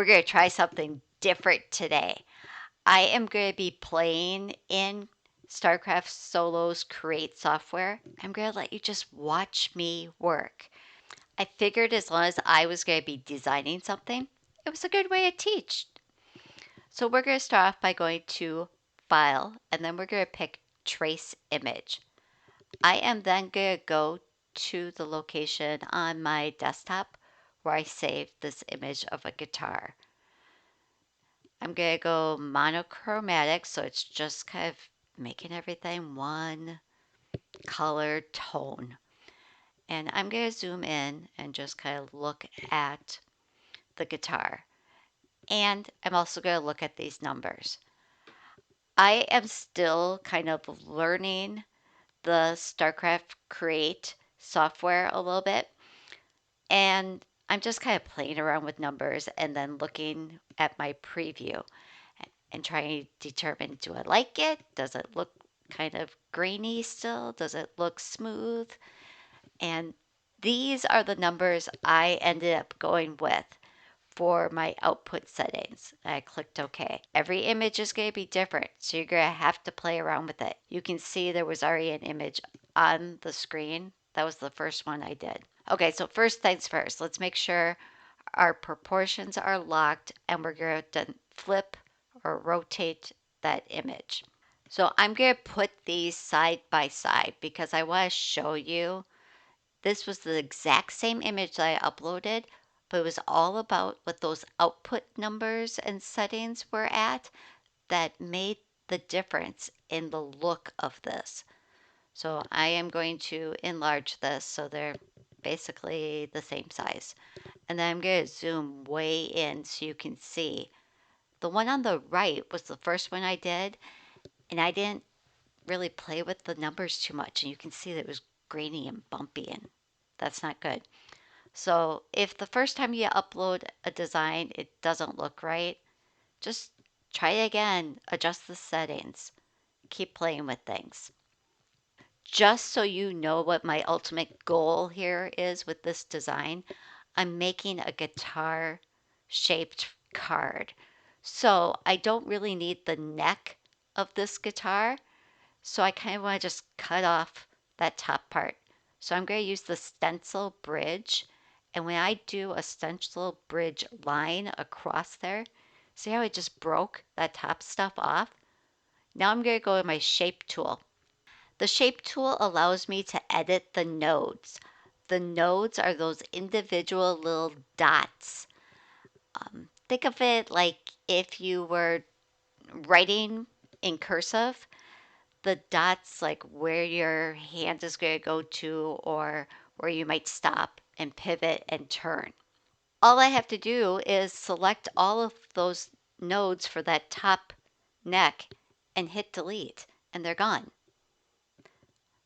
We're going to try something different today. I am going to be playing in StarCraft Solo's Create software. I'm going to let you just watch me work. I figured as long as I was going to be designing something, it was a good way to teach. So we're going to start off by going to File, and then we're going to pick Trace Image. I am then going to go to the location on my desktop where I saved this image of a guitar. I'm going to go monochromatic, so it's just kind of making everything one color tone. And I'm going to zoom in and just kind of look at the guitar. And I'm also going to look at these numbers. I am still kind of learning the StarCraft Create software a little bit. And I'm just kind of playing around with numbers and then looking at my preview and trying to determine, do I like it? Does it look kind of grainy still? Does it look smooth? And these are the numbers I ended up going with for my output settings. I clicked OK. Every image is going to be different, so you're going to have to play around with it. You can see there was already an image on the screen. That was the first one I did. Okay, so first things first, let's make sure our proportions are locked and we're going to flip or rotate that image. So I'm going to put these side by side because I want to show you this was the exact same image that I uploaded, but it was all about what those output numbers and settings were at that made the difference in the look of this. So I am going to enlarge this so they're basically the same size. And then I'm going to zoom way in so you can see. The one on the right was the first one I did, and I didn't really play with the numbers too much. And you can see that it was grainy and bumpy, and that's not good. So if the first time you upload a design, it doesn't look right, just try it again, adjust the settings, keep playing with things. Just so you know what my ultimate goal here is with this design, I'm making a guitar shaped card. So I don't really need the neck of this guitar. So I kind of want to just cut off that top part. So I'm going to use the stencil bridge. And when I do a stencil bridge line across there, see how it just broke that top stuff off? Now I'm going to go to my shape tool. The shape tool allows me to edit the nodes. The nodes are those individual little dots. Think of it like if you were writing in cursive, the dots like where your hand is going to go to or where you might stop and pivot and turn. All I have to do is select all of those nodes for that top neck and hit delete, and they're gone.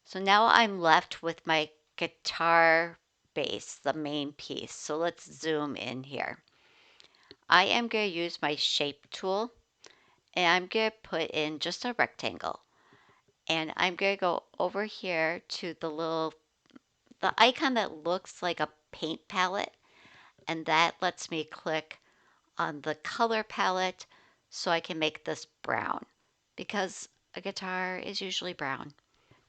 So now I'm left with my guitar base, the main piece. So let's zoom in here. I am going to use my shape tool and I'm going to put in just a rectangle. And I'm going to go over here to the icon that looks like a paint palette. And that lets me click on the color palette so I can make this brown because a guitar is usually brown.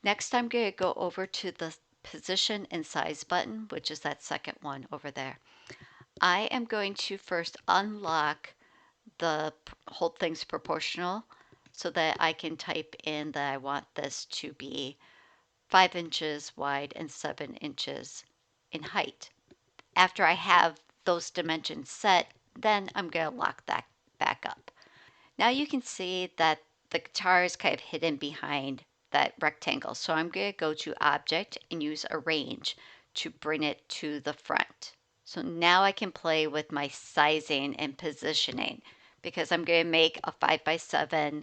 Next, I'm going to go over to the position and size button, which is that second one over there. I am going to first unlock the whole thing's proportional so that I can type in that I want this to be 5 inches wide and 7 inches in height. After I have those dimensions set, then I'm going to lock that back up. Now you can see that the guitar is kind of hidden behind that rectangle. So I'm going to go to Object and use Arrange to bring it to the front. So now I can play with my sizing and positioning because I'm going to make a 5x7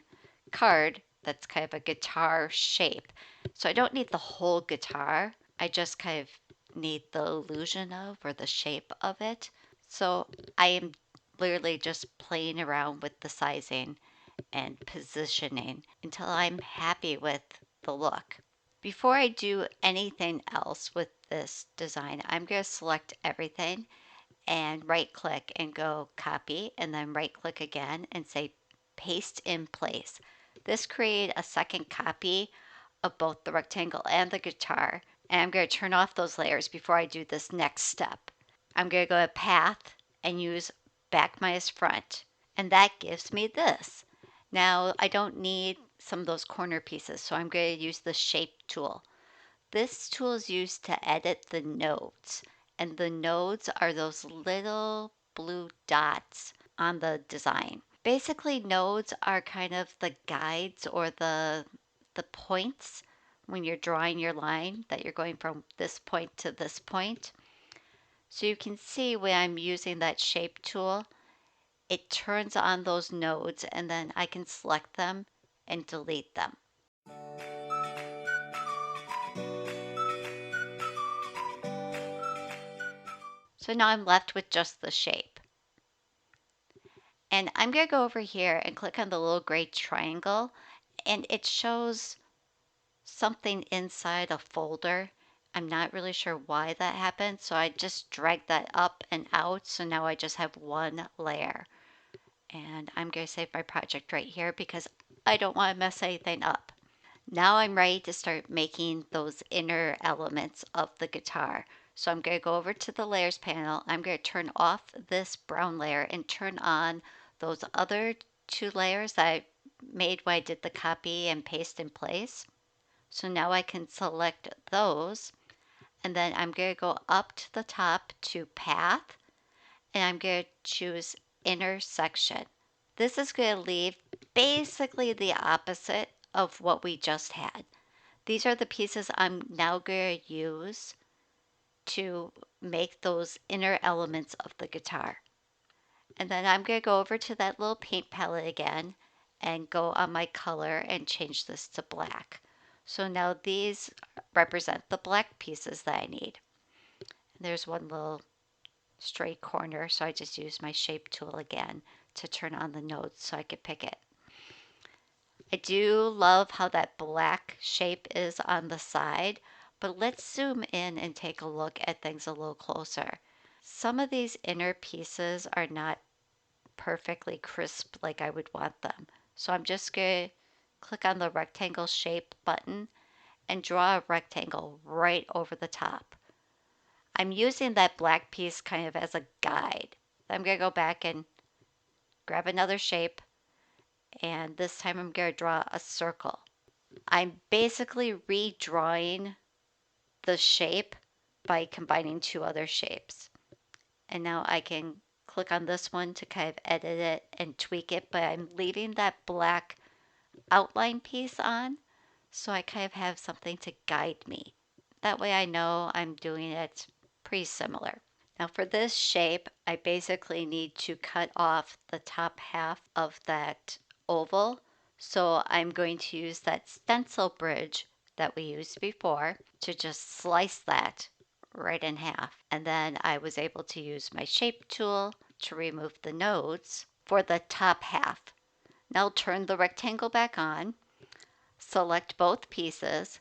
card that's kind of a guitar shape. So I don't need the whole guitar. I just kind of need the illusion of or the shape of it. So I am literally just playing around with the sizing and positioning until I'm happy with the look. Before I do anything else with this design, I'm going to select everything and right click and go copy, and then right click again and say paste in place. This created a second copy of both the rectangle and the guitar. And I'm going to turn off those layers before I do this next step. I'm going to go to path and use back minus front. And that gives me this. Now I don't need some of those corner pieces, so I'm going to use the shape tool. This tool is used to edit the nodes, and the nodes are those little blue dots on the design. Basically, nodes are kind of the guides or the points when you're drawing your line that you're going from this point to this point. So you can see when I'm using that shape tool, it turns on those nodes and then I can select them and delete them. So now I'm left with just the shape. And I'm going to go over here and click on the little gray triangle, and it shows something inside a folder. I'm not really sure why that happened, so I just dragged that up and out, so now I just have one layer. And I'm going to save my project right here because I don't want to mess anything up. Now I'm ready to start making those inner elements of the guitar. So I'm going to go over to the layers panel. I'm going to turn off this brown layer and turn on those other two layers that I made when I did the copy and paste in place. So now I can select those, and then I'm going to go up to the top to path, and I'm going to choose intersection. This is going to leave basically the opposite of what we just had. These are the pieces I'm now going to use to make those inner elements of the guitar. And then I'm going to go over to that little paint palette again and go on my color and change this to black. So now these represent the black pieces that I need. And there's one little stray corner, so I just use my shape tool again to turn on the nodes so I could pick it. I do love how that black shape is on the side, but let's zoom in and take a look at things a little closer. Some of these inner pieces are not perfectly crisp like I would want them. So I'm just going to click on the rectangle shape button and draw a rectangle right over the top. I'm using that black piece kind of as a guide. I'm going to go back and grab another shape, and this time I'm going to draw a circle. I'm basically redrawing the shape by combining two other shapes. And now I can click on this one to kind of edit it and tweak it, but I'm leaving that black outline piece on so I kind of have something to guide me. That way I know I'm doing it pretty similar. Now for this shape, I basically need to cut off the top half of that oval. So I'm going to use that stencil bridge that we used before to just slice that right in half. And then I was able to use my shape tool to remove the nodes for the top half. Now turn the rectangle back on, select both pieces,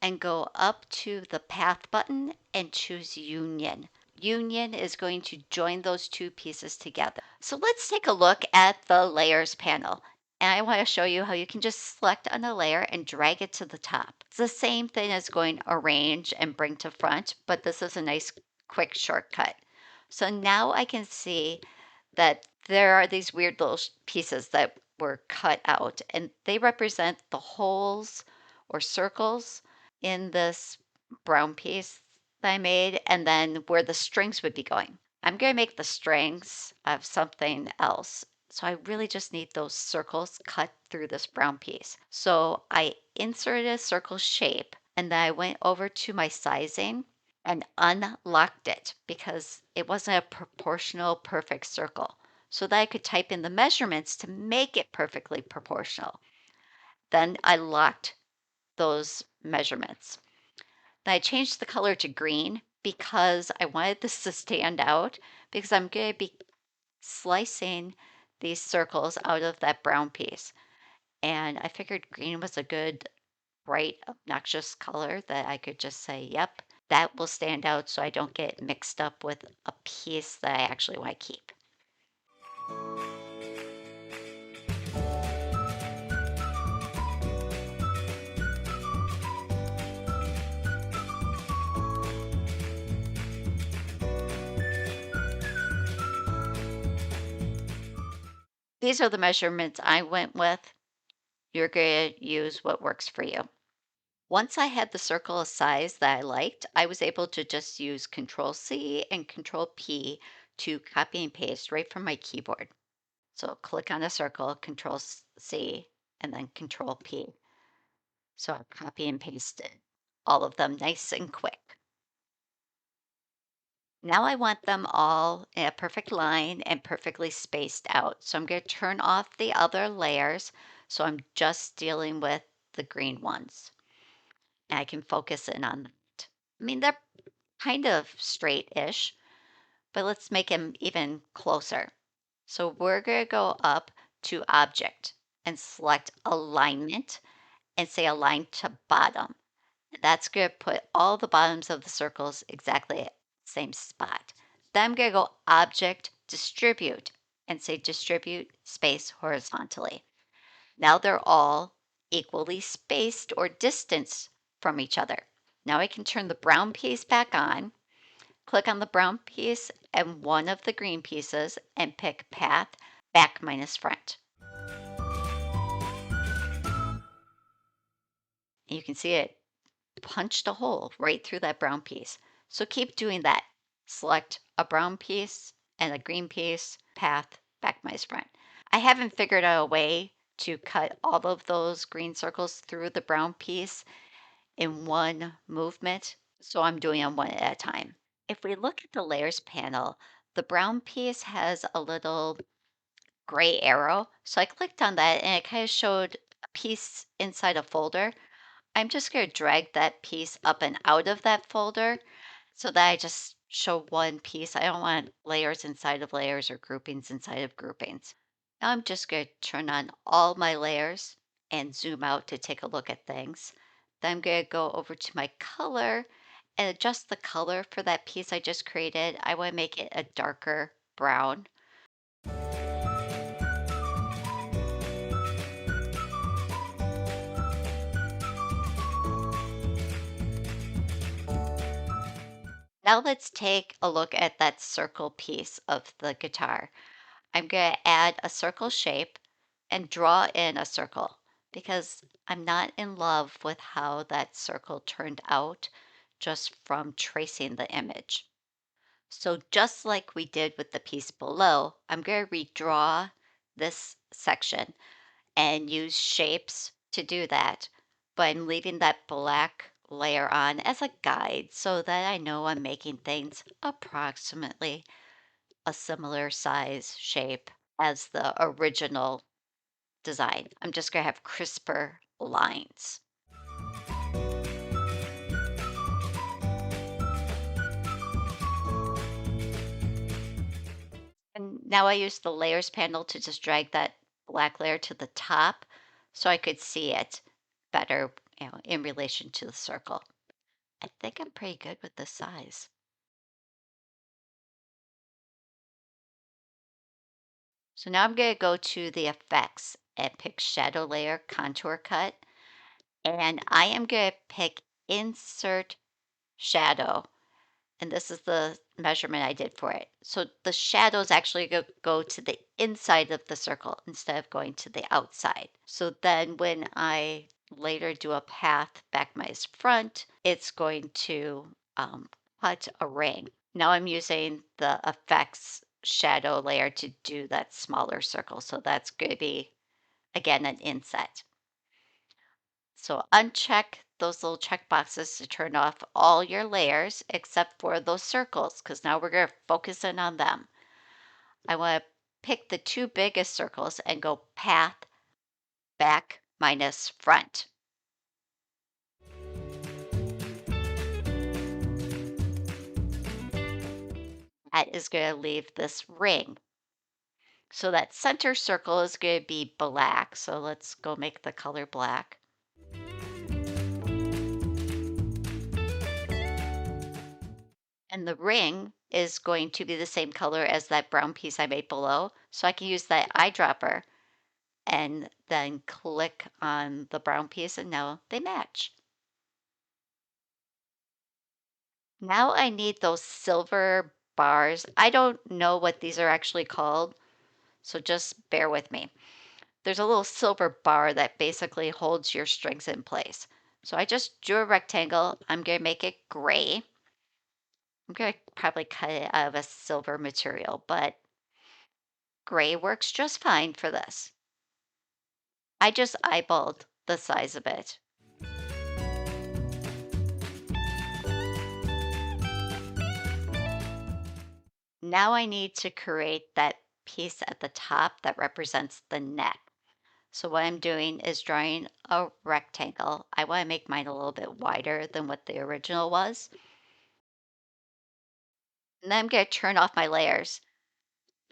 and go up to the path button and choose union. Union is going to join those two pieces together. So let's take a look at the layers panel. And I want to show you how you can just select on a layer and drag it to the top. It's the same thing as going arrange and bring to front, but this is a nice quick shortcut. So now I can see that there are these weird little pieces that were cut out, and they represent the holes or circles in this brown piece that I made, and then where the strings would be going. I'm going to make the strings of something else. So I really just need those circles cut through this brown piece. So I inserted a circle shape, and then I went over to my sizing and unlocked it because it wasn't a proportional perfect circle. So that I could type in the measurements to make it perfectly proportional. Then I locked those measurements. Then I changed the color to green because I wanted this to stand out because I'm going to be slicing these circles out of that brown piece. And I figured green was a good, bright, obnoxious color that I could just say, yep, That will stand out so I don't get mixed up with a piece that I actually want to keep. These are the measurements I went with. You're going to use what works for you. Once I had the circle a size that I liked, I was able to just use Control C and Control P to copy and paste right from my keyboard. So click on a circle, Control C, and then Control P. So I'll copy and paste it, all of them nice and quick. Now I want them all in a perfect line and perfectly spaced out. So I'm going to turn off the other layers. So I'm just dealing with the green ones. And I can focus in on that. I mean, they're kind of straight-ish, but let's make them even closer. So we're going to go up to Object and select Alignment and say Align to Bottom. That's going to put all the bottoms of the circles exactly at the same spot. Then I'm going to go Object, Distribute, and say Distribute Space Horizontally. Now they're all equally spaced or distanced from each other. Now I can turn the brown piece back on, click on the brown piece and one of the green pieces and pick Path Back minus Front. And you can see it punched a hole right through that brown piece. So keep doing that. Select a brown piece and a green piece, Path Back minus Front. I haven't figured out a way to cut all of those green circles through the brown piece in one movement, so I'm doing them one at a time. If we look at the layers panel, the brown piece has a little gray arrow. So I clicked on that and it kind of showed a piece inside a folder. I'm just going to drag that piece up and out of that folder so that I just show one piece. I don't want layers inside of layers or groupings inside of groupings. Now I'm just going to turn on all my layers and zoom out to take a look at things. Then I'm going to go over to my color and adjust the color for that piece I just created. I want to make it a darker brown. Now let's take a look at that circle piece of the guitar. I'm going to add a circle shape and draw in a circle because I'm not in love with how that circle turned out just from tracing the image. So just like we did with the piece below, I'm going to redraw this section and use shapes to do that. But I'm leaving that black layer on as a guide so that I know I'm making things approximately a similar size shape as the original design. I'm just going to have crisper lines. And now I use the layers panel to just drag that black layer to the top so I could see it better, in relation to the circle. I think I'm pretty good with this size. So now I'm going to go to the effects and pick shadow layer contour cut. And I am going to pick insert shadow. And this is the measurement I did for it. So the shadows actually go to the inside of the circle instead of going to the outside. So then when I later do a path back my front, it's going to cut a ring. Now I'm using the effects shadow layer to do that smaller circle. So that's going to be, again, an inset. So uncheck those little check boxes to turn off all your layers except for those circles, because now we're going to focus in on them. I want to pick the two biggest circles and go path back minus front. That is going to leave this ring. So that center circle is going to be black. So let's go make the color black. And the ring is going to be the same color as that brown piece I made below. So I can use that eyedropper and then click on the brown piece and now they match. Now I need those silver bars. I don't know what these are actually called, so just bear with me. There's a little silver bar that basically holds your strings in place. So I just drew a rectangle. I'm going to make it gray. I'm going to probably cut it out of a silver material, but gray works just fine for this. I just eyeballed the size of it. Now I need to create that piece at the top that represents the neck. So what I'm doing is drawing a rectangle. I want to make mine a little bit wider than what the original was. And then I'm going to turn off my layers.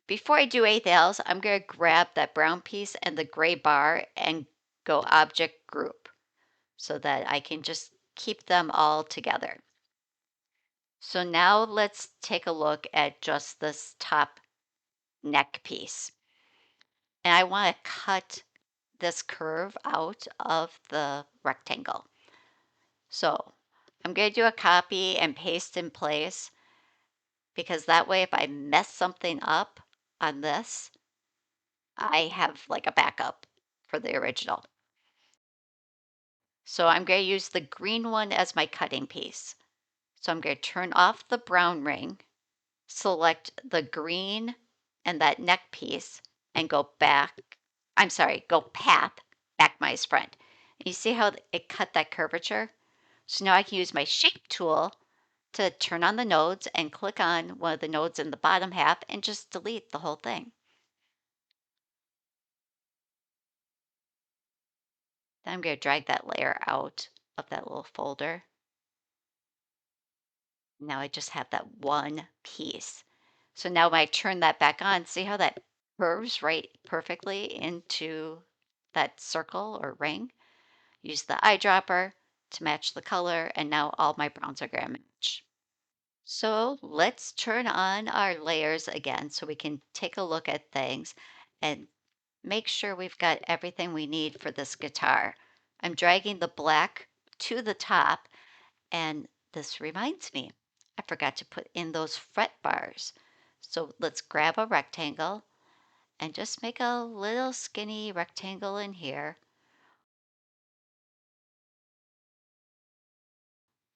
Before I do anything else, I'm going to grab that brown piece and the gray bar and go object group so that I can just keep them all together. So now let's take a look at just this top neck piece. And I want to cut this curve out of the rectangle. So I'm going to do a copy and paste in place because that way if I mess something up on this, I have like a backup for the original. So I'm going to use the green one as my cutting piece. So I'm going to turn off the brown ring, select the green and that neck piece and go back. I'm sorry, go path back minus front. And you see how it cut that curvature? So now I can use my shape tool to turn on the nodes and click on one of the nodes in the bottom half and just delete the whole thing. Then I'm going to drag that layer out of that little folder. Now I just have that one piece. So now when I turn that back on, see how that curves right perfectly into that circle or ring? Use the eyedropper to match the color, and now all my browns are going to match. So let's turn on our layers again so we can take a look at things and make sure we've got everything we need for this guitar. I'm dragging the black to the top, and this reminds me, I forgot to put in those fret bars. So let's grab a rectangle and just make a little skinny rectangle in here.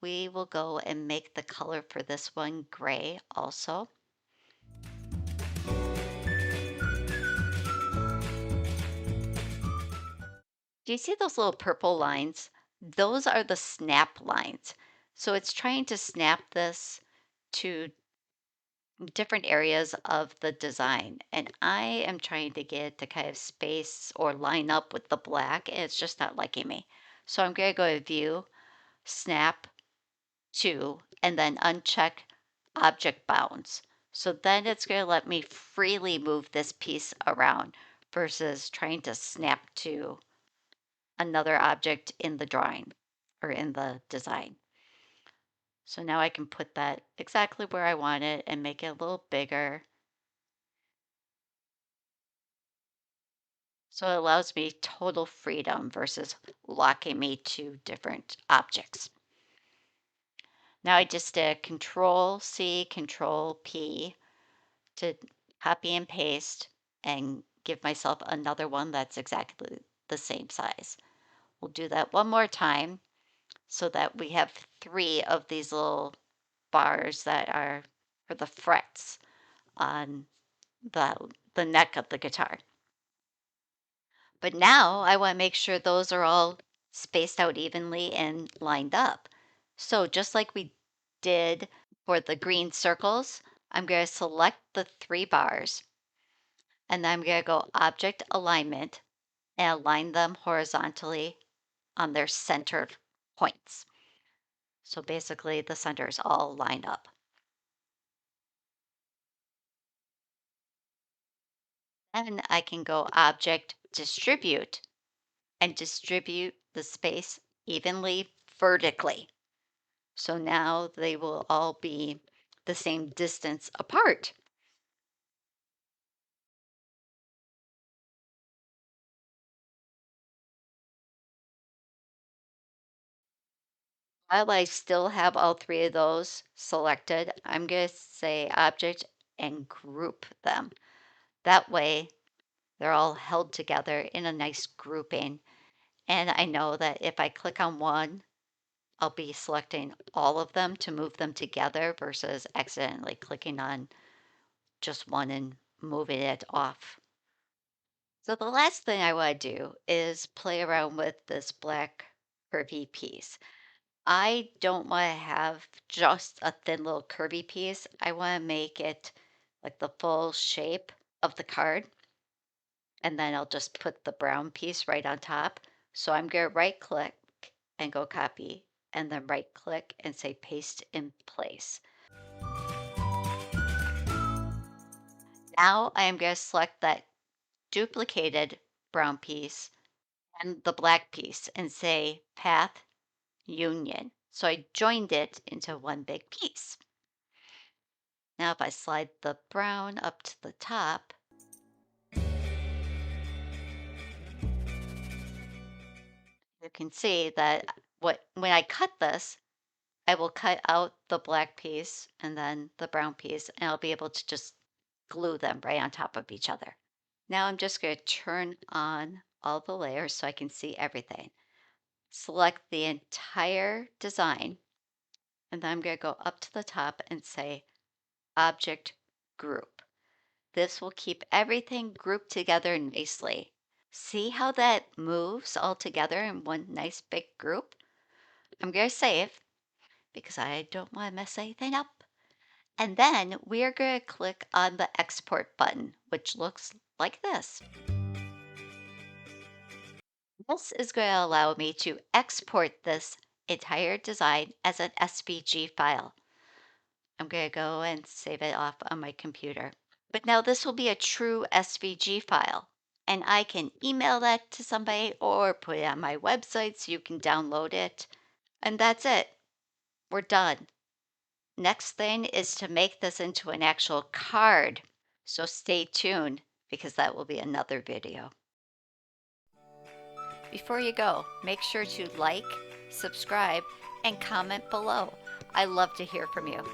We will go and make the color for this one gray also. Do you see those little purple lines? Those are the snap lines. So it's trying to snap this to different areas of the design. And I am trying to get it to kind of space or line up with the black, and it's just not liking me. So I'm going to go to View, Snap to, and then uncheck Object Bounds. So then it's going to let me freely move this piece around versus trying to snap to another object in the drawing or in the design. So now I can put that exactly where I want it and make it a little bigger. So it allows me total freedom versus locking me to different objects. Now I just did Control C, Control P to copy and paste and give myself another one that's exactly the same size. We'll do that one more time so that we have three of these little bars that are for the frets on the neck of the guitar. But now I want to make sure those are all spaced out evenly and lined up. So just like we did for the green circles, I'm going to select the three bars and then I'm going to go Object Alignment and align them horizontally on their centered points. So basically the centers all line up. And I can go Object Distribute and distribute the space evenly vertically. So now they will all be the same distance apart. While I still have all three of those selected, I'm going to say object and group them. That way, they're all held together in a nice grouping. And I know that if I click on one, I'll be selecting all of them to move them together versus accidentally clicking on just one and moving it off. So the last thing I want to do is play around with this black curvy piece. I don't want to have just a thin little curvy piece. I want to make it like the full shape of the card. And then I'll just put the brown piece right on top. So I'm going to right click and go copy, and then right click and say paste in place. Now I am going to select that duplicated brown piece and the black piece and say path union. So I joined it into one big piece. Now if I slide the brown up to the top, you can see that when I cut this, I will cut out the black piece and then the brown piece, and I'll be able to just glue them right on top of each other. Now I'm just going to turn on all the layers so I can see everything. Select the entire design, and then I'm going to go up to the top and say Object Group. This will keep everything grouped together nicely. See how that moves all together in one nice big group? I'm going to save because I don't want to mess anything up. And then we are going to click on the export button, which looks like this. This is going to allow me to export this entire design as an SVG file. I'm going to go and save it off on my computer. But now this will be a true SVG file, and I can email that to somebody or put it on my website so you can download it. And that's it. We're done. Next thing is to make this into an actual card. So stay tuned because that will be another video. Before you go, make sure to like, subscribe, and comment below. I love to hear from you.